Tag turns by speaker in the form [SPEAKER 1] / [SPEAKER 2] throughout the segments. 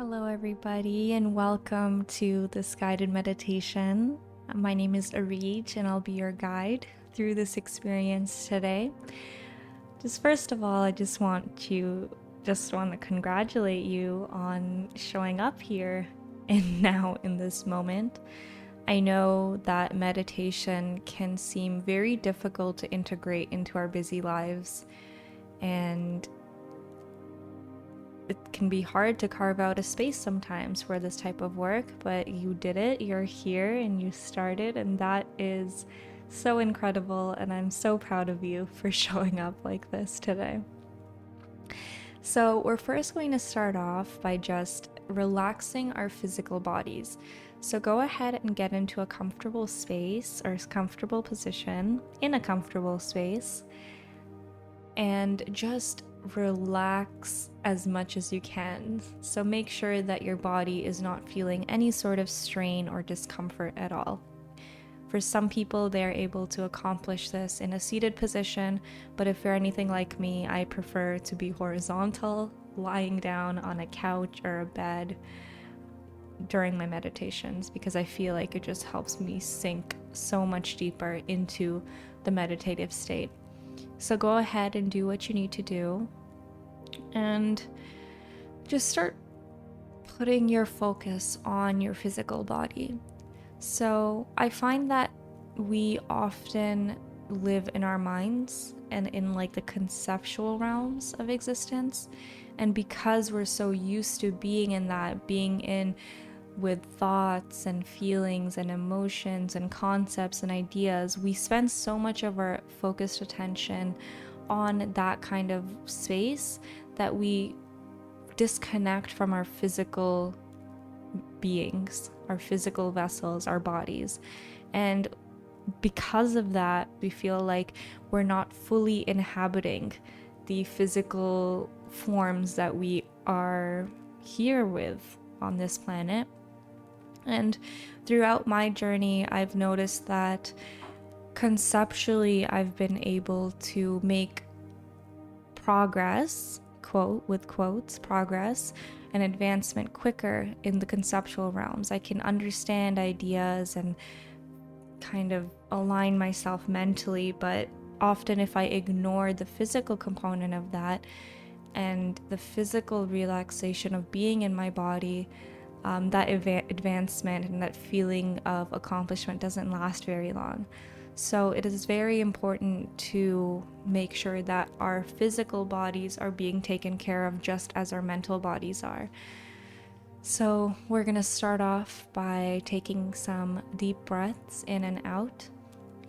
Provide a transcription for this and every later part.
[SPEAKER 1] Hello, everybody, and welcome to this guided meditation. My name is 𝗟𝗓𝗕𝗥𝗔𝗧𝗜𝗢𝗡, and I'll be your guide through this experience today. First of all, I just want to congratulate you on showing up here and now in this moment. I know that meditation can seem very difficult to integrate into our busy lives, and it can be hard to carve out a space sometimes for this type of work, but you did it, you're here, and you started, and that is so incredible, and I'm so proud of you for showing up like this today. So we're first going to start off by just relaxing our physical bodies. So go ahead and get into a comfortable space or comfortable position in a comfortable space, and just relax as much as you can. So make sure that your body is not feeling any sort of strain or discomfort at all. For some people, they're able to accomplish this in a seated position, but if you're anything like me, I prefer to be horizontal, lying down on a couch or a bed during my meditations, because I feel like it just helps me sink so much deeper into the meditative state. So go ahead and do what you need to do, and just start putting your focus on your physical body. So I find that we often live in our minds and in like the conceptual realms of existence, and because we're so used to being in with thoughts and feelings and emotions and concepts and ideas, we spend so much of our focused attention on that kind of space that we disconnect from our physical beings, our physical vessels, our bodies. And because of that, we feel like we're not fully inhabiting the physical forms that we are here with on this planet. And throughout my journey, I've noticed that conceptually I've been able to make progress, quote with quotes, progress and advancement quicker in the conceptual realms. I can understand ideas and kind of align myself mentally, but often if I ignore the physical component of that and the physical relaxation of being in my body, that advancement and that feeling of accomplishment doesn't last very long. So it is very important to make sure that our physical bodies are being taken care of just as our mental bodies are. So we're going to start off by taking some deep breaths in and out.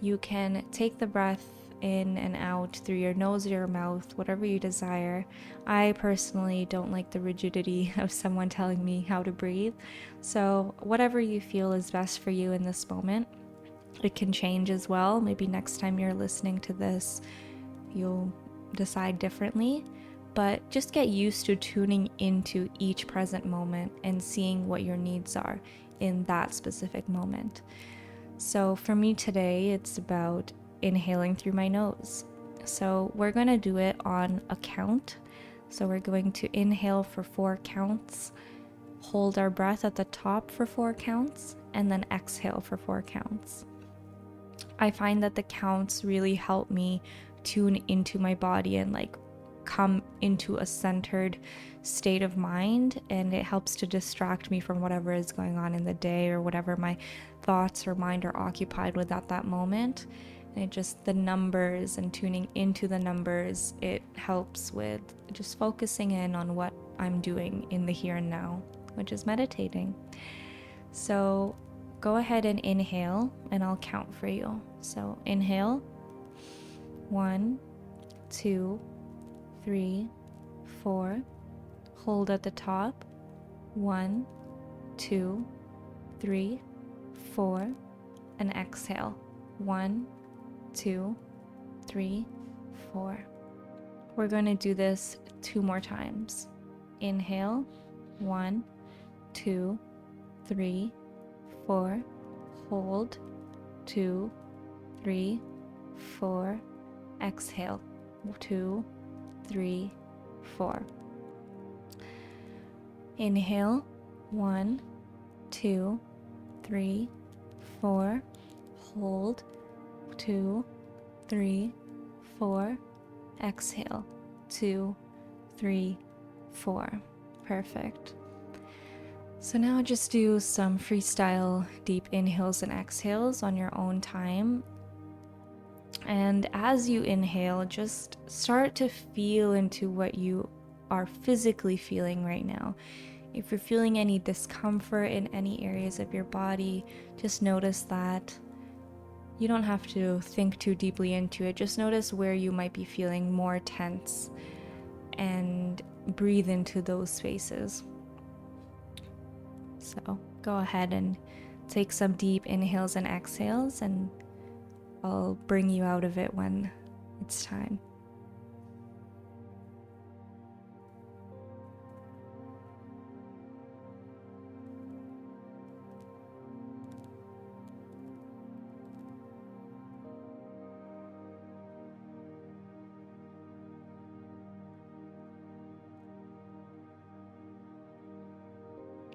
[SPEAKER 1] You can take the breath in and out through your nose or your mouth, whatever you desire. I personally don't like the rigidity of someone telling me how to breathe, so whatever you feel is best for you in this moment. It can change as well. Maybe next time you're listening to this, you'll decide differently, but just get used to tuning into each present moment and seeing what your needs are in that specific moment. So for me today, it's about inhaling through my nose. So we're going to do it on a count. So we're going to inhale for 4 counts, hold our breath at the top for 4 counts, and then exhale for 4 counts. I find that the counts really help me tune into my body and like come into a centered state of mind, and it helps to distract me from whatever is going on in the day or whatever my thoughts or mind are occupied with at that moment. And the numbers and tuning into the numbers, it helps with just focusing in on what I'm doing in the here and now, which is meditating. So go ahead and inhale, and I'll count for you. So inhale, 1, 2, 3, 4. Hold at the top, 1, 2, 3, 4, and exhale, 1, 2, 3, 4. We're going to do this 2 more times. Inhale, 1, 2, 3, 4. Hold, 2, 3, 4. Exhale, 2, 3, 4. Inhale, 1, 2, 3, 4. Hold, 2, 3, 4. Exhale, 2, 3, 4. Perfect. So now just do some freestyle deep inhales and exhales on your own time. And as you inhale, just start to feel into what you are physically feeling right now. If you're feeling any discomfort in any areas of your body, just notice that. You don't have to think too deeply into it. Just notice where you might be feeling more tense and breathe into those spaces. So go ahead and take some deep inhales and exhales, and I'll bring you out of it when it's time.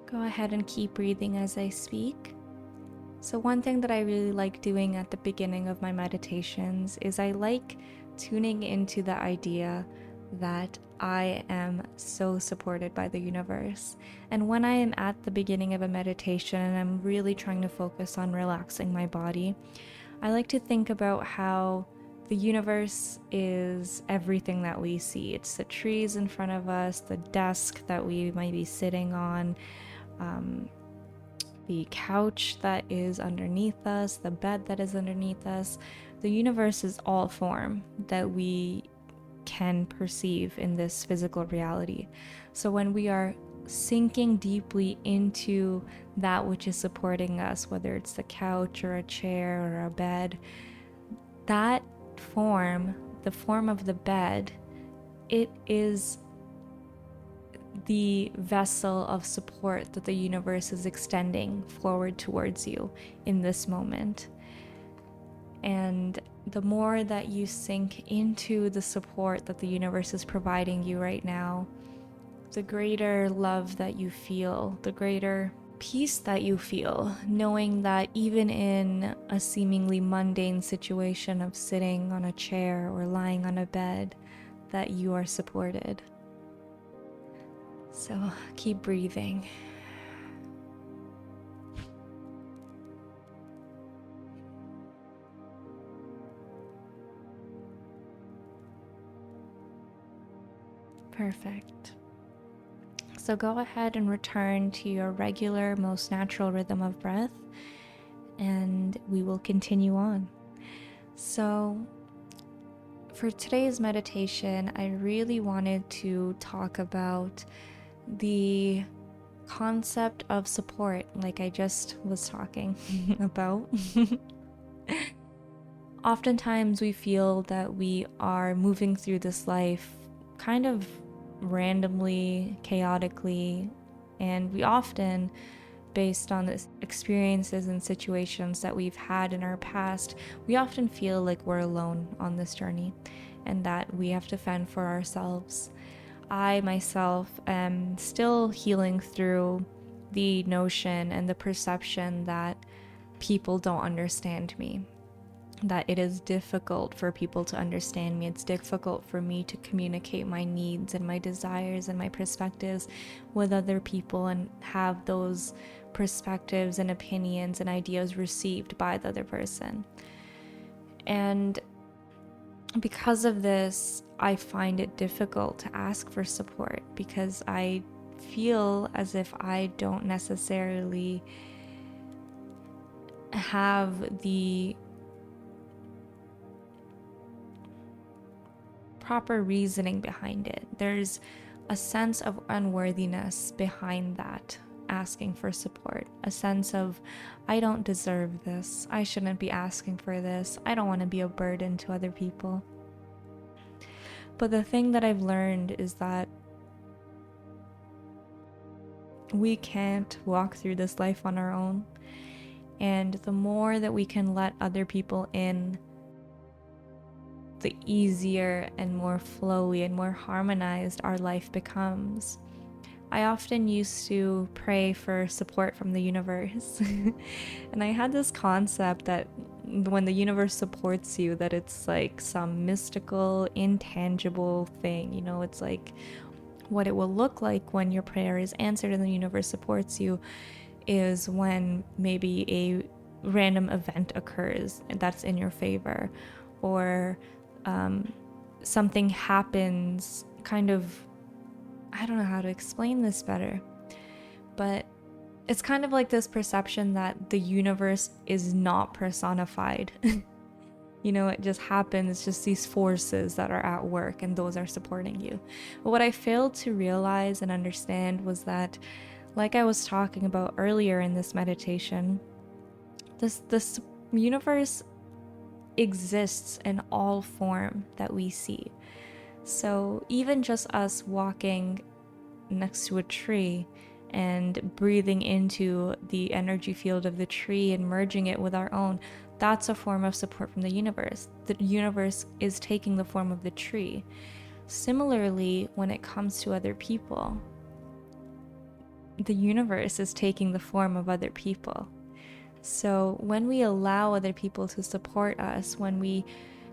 [SPEAKER 1] Go ahead and keep breathing as I speak. So one thing that I really like doing at the beginning of my meditations is I like tuning into the idea that I am so supported by the universe. And when I am at the beginning of a meditation and I'm really trying to focus on relaxing my body, I like to think about how the universe is everything that we see. It's the trees in front of us, the desk that we might be sitting on, the couch that is underneath us, the bed that is underneath us. The universe is all form that we can perceive in this physical reality. So when we are sinking deeply into that which is supporting us, whether it's the couch or a chair or a bed, that form, the form of the bed, it is the vessel of support that the universe is extending forward towards you in this moment. And the more that you sink into the support that the universe is providing you right now, the greater love that you feel, the greater peace that you feel, knowing that even in a seemingly mundane situation of sitting on a chair or lying on a bed, that you are supported. So keep breathing. Perfect. So go ahead and return to your regular, most natural rhythm of breath, and we will continue on. So for today's meditation, I really wanted to talk about the concept of support, like I just was talking about. Oftentimes we feel that we are moving through this life kind of randomly, chaotically, and we often, based on the experiences and situations that we've had in our past, we often feel like we're alone on this journey and that we have to fend for ourselves. I myself am still healing through the notion and the perception that people don't understand me, that it is difficult for people to understand me. It's difficult for me to communicate my needs and my desires and my perspectives with other people and have those perspectives and opinions and ideas received by the other person. And because of this, I find it difficult to ask for support because I feel as if I don't necessarily have the proper reasoning behind it. There's a sense of unworthiness behind that asking for support, a sense of, I don't deserve this, I shouldn't be asking for this, I don't want to be a burden to other people. But the thing that I've learned is that we can't walk through this life on our own, and the more that we can let other people in, the easier and more flowy and more harmonized our life becomes. I often used to pray for support from the universe. And I had this concept that when the universe supports you, that it's like some mystical, intangible thing. You know, it's like what it will look like when your prayer is answered and the universe supports you is when maybe a random event occurs that's in your favor, or something happens kind of, I don't know how to explain this better, but it's kind of like this perception that the universe is not personified. You know, it just happens, it's just these forces that are at work and those are supporting you. But what I failed to realize and understand was that, like I was talking about earlier in this meditation, this universe exists in all form that we see. So even just us walking next to a tree and breathing into the energy field of the tree and merging it with our own, that's a form of support from the universe. The universe is taking the form of the tree. Similarly, when it comes to other people, the universe is taking the form of other people. So when we allow other people to support us, when we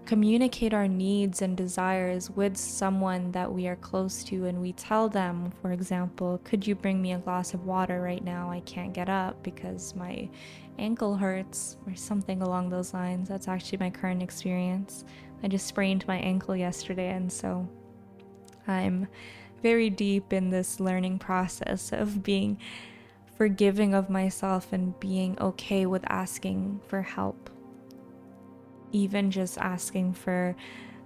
[SPEAKER 1] communicate our needs and desires with someone that we are close to, and we tell them, for example, could you bring me a glass of water right now? I can't get up because my ankle hurts, or something along those lines. That's actually my current experience. I just sprained my ankle yesterday, and so I'm very deep in this learning process of being forgiving of myself and being okay with asking for help. Even just asking for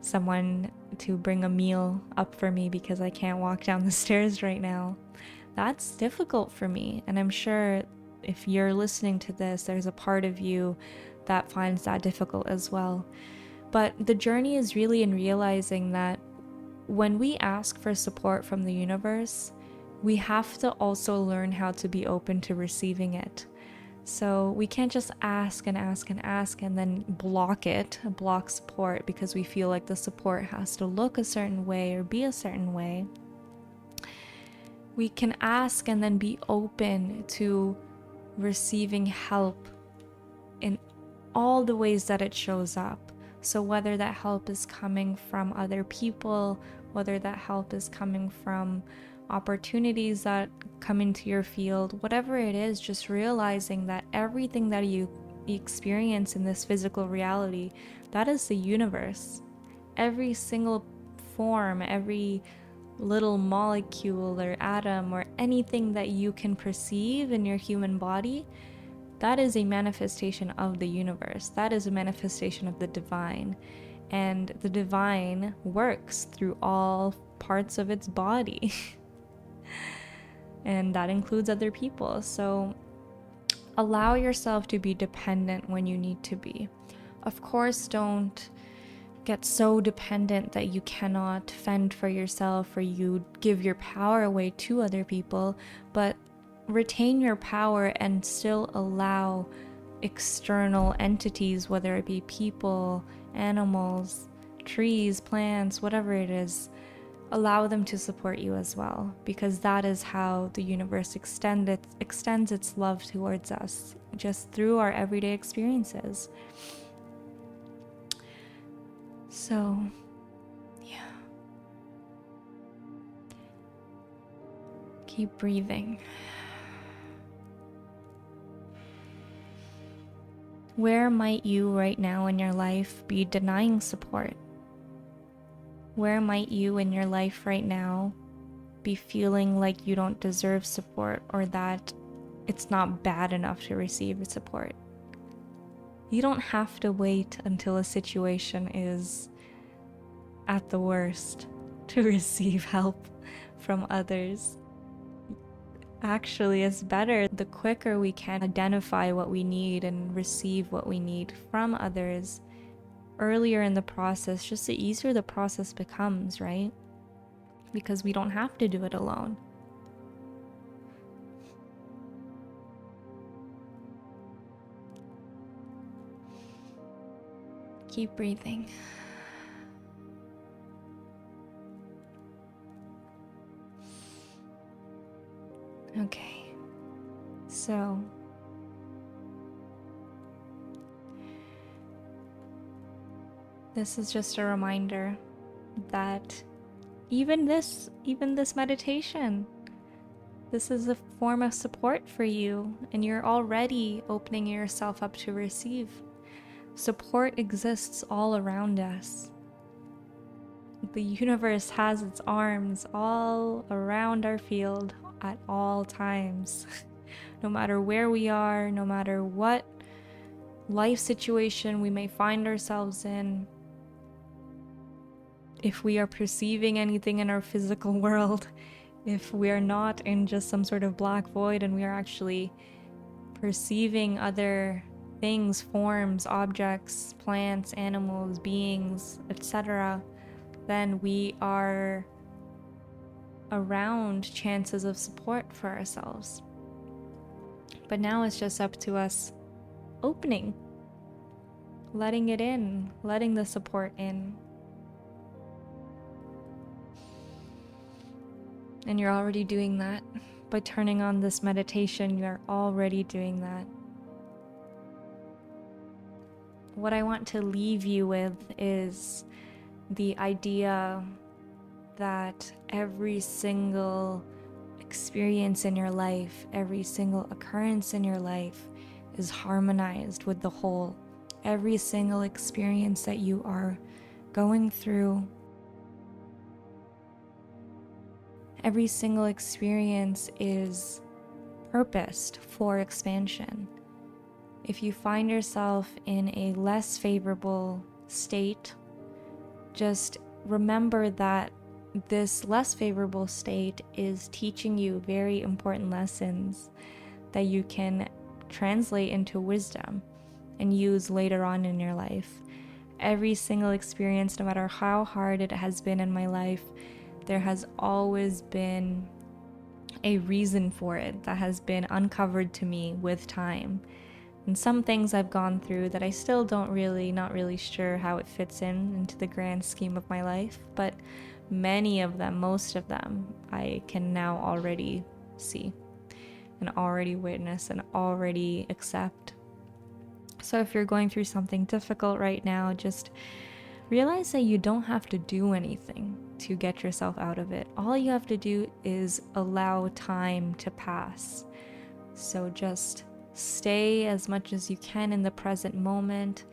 [SPEAKER 1] someone to bring a meal up for me because I can't walk down the stairs right now. That's difficult for me. And I'm sure if you're listening to this, there's a part of you that finds that difficult as well. But the journey is really in realizing that when we ask for support from the universe, we have to also learn how to be open to receiving it. So we can't just ask and ask and ask and then block support because we feel like the support has to look a certain way or be a certain way. We can ask and then be open to receiving help in all the ways that it shows up. So whether that help is coming from other people, whether that help is coming from opportunities that come into your field, whatever it is, just realizing that everything that you experience in this physical reality, that is the universe. Every single form, every little molecule or atom or anything that you can perceive in your human body, that is a manifestation of the universe. That is a manifestation of the divine. And the divine works through all parts of its body. And that includes other people. So allow yourself to be dependent when you need to be. Of course, don't get so dependent that you cannot fend for yourself or you give your power away to other people, but retain your power and still allow external entities, whether it be people, animals, trees, plants, whatever it is, allow them to support you as well, because that is how the universe extends its love towards us, just through our everyday experiences. So, yeah. Keep breathing. Where might you right now in your life be denying support? Where might you in your life right now be feeling like you don't deserve support, or that it's not bad enough to receive support? You don't have to wait until a situation is at the worst to receive help from others. Actually, it's better the quicker we can identify what we need and receive what we need from others earlier in the process, just the easier the process becomes, right? Because we don't have to do it alone. Keep breathing. So this is just a reminder that even this meditation, this is a form of support for you, and you're already opening yourself up to receive. Support exists all around us. The universe has its arms all around our field at all times. No matter where we are, no matter what life situation we may find ourselves in, if we are perceiving anything in our physical world, if we are not in just some sort of black void and we are actually perceiving other things, forms, objects, plants, animals, beings, etc., then we are around chances of support for ourselves. But now it's just up to us opening, letting it in, letting the support in. And you're already doing that. By turning on this meditation, you're already doing that. What I want to leave you with is the idea that every single experience in your life, every single occurrence in your life is harmonized with the whole. Every single experience that you are going through, every single experience is purposed for expansion. If you find yourself in a less favorable state, just remember that this less favorable state is teaching you very important lessons that you can translate into wisdom and use later on in your life. Every single experience, no matter how hard it has been in my life, there has always been a reason for it that has been uncovered to me with time. And some things I've gone through that I still not really sure how it fits into the grand scheme of my life, but many of them, most of them, I can now already see and already witness and already accept. So if you're going through something difficult right now, just realize that you don't have to do anything to get yourself out of it. All you have to do is allow time to pass. So just stay as much as you can in the present moment.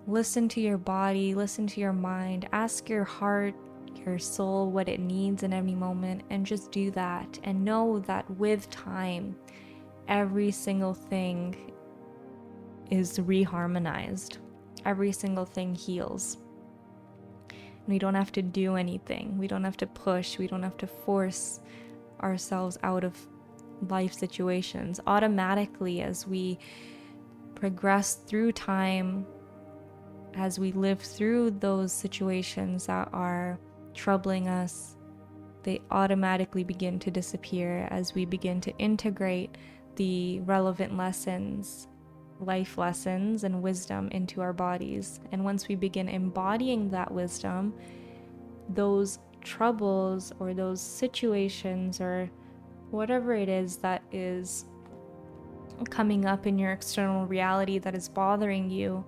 [SPEAKER 1] Listen to your body, listen to your mind, ask your heart, your soul what it needs in any moment, and just do that. And know that with time, every single thing is reharmonized. Every single thing heals. And we don't have to do anything. We don't have to push. We don't have to force ourselves out of life situations. Automatically, as we progress through time, as we live through those situations that are troubling us, they automatically begin to disappear as we begin to integrate the relevant lessons, life lessons and wisdom into our bodies. And once we begin embodying that wisdom, those troubles or those situations or whatever it is that is coming up in your external reality that is bothering you,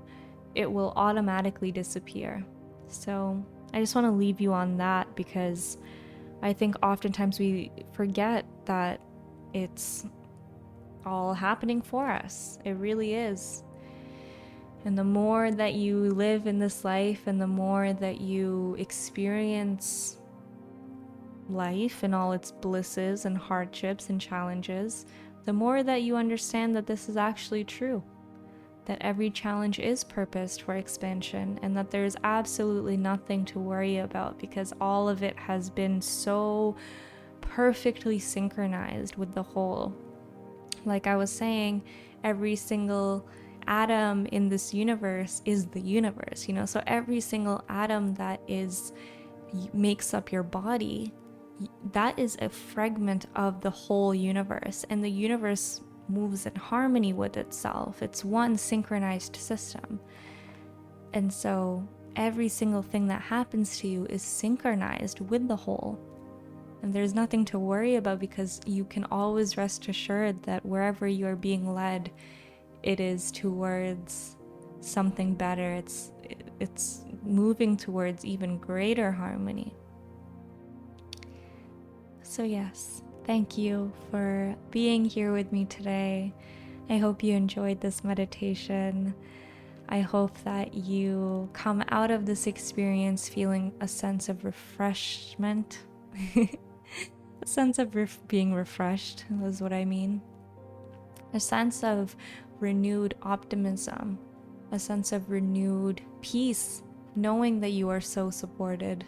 [SPEAKER 1] it will automatically disappear. So I just want to leave you on that, because I think oftentimes we forget that it's all happening for us. It really is. And the more that you live in this life and the more that you experience life and all its blisses and hardships and challenges, the more that you understand that this is actually true. That every challenge is purposed for expansion, and that there's absolutely nothing to worry about, because all of it has been so perfectly synchronized with the whole. Like I was saying, every single atom in this universe is the universe, so every single atom that makes up your body, that is a fragment of the whole universe, and the universe moves in harmony with itself. It's one synchronized system. And so every single thing that happens to you is synchronized with the whole. And there's nothing to worry about, because you can always rest assured that wherever you are being led, it is towards something better. It's moving towards even greater harmony. So yes, thank you for being here with me today. I hope you enjoyed this meditation. I hope that you come out of this experience feeling a sense of refreshment. A sense of being refreshed is what I mean. A sense of renewed optimism, a sense of renewed peace, knowing that you are so supported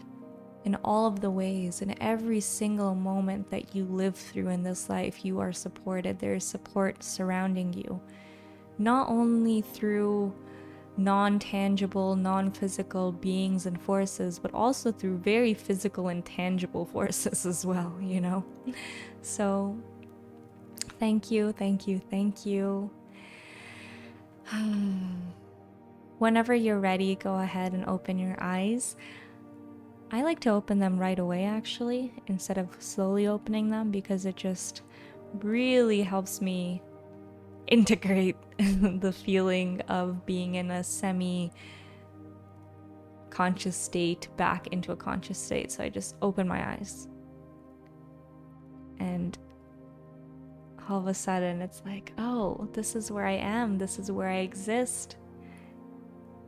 [SPEAKER 1] in all of the ways, in every single moment that you live through in this life. You are supported. There is support surrounding you, not only through non-tangible, non-physical beings and forces, but also through very physical and tangible forces as well, you know? So thank you, thank you, thank you. Whenever you're ready, go ahead and open your eyes. I like to open them right away, actually, instead of slowly opening them, because it just really helps me integrate the feeling of being in a semi-conscious state back into a conscious state. So I just open my eyes, and all of a sudden it's like, oh, this is where I am. This is where I exist.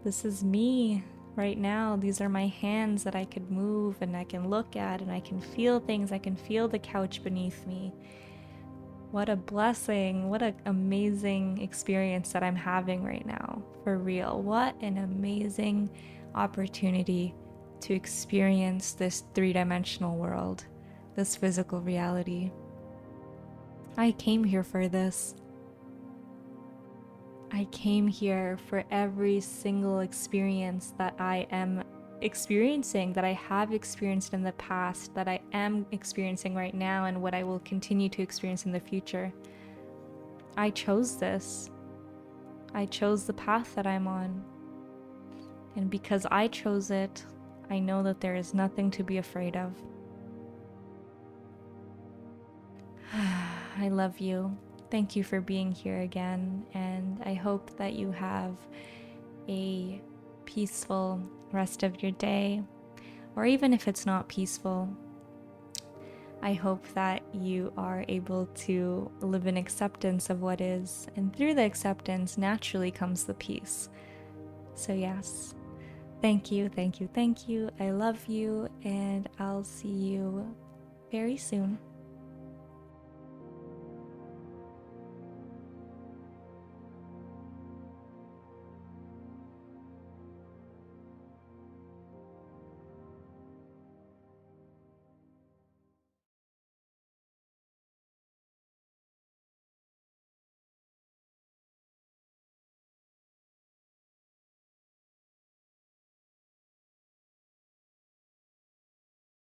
[SPEAKER 1] This is me right now. These are my hands that I could move and I can look at, and I can feel things. I can feel the couch beneath me. What a blessing. What an amazing experience that I'm having right now. For real. What an amazing opportunity to experience this three-dimensional world, this physical reality. I came here for this. I came here for every single experience that I am experiencing, that I have experienced in the past, that I am experiencing right now, and what I will continue to experience in the future. I chose this. I chose the path that I'm on. And because I chose it, I know that there is nothing to be afraid of. I love you. Thank you for being here again, and I hope that you have a peaceful rest of your day, or even if it's not peaceful, I hope that you are able to live in acceptance of what is, and through the acceptance naturally comes the peace. So yes, thank you, thank you, thank you. I love you, and I'll see you very soon.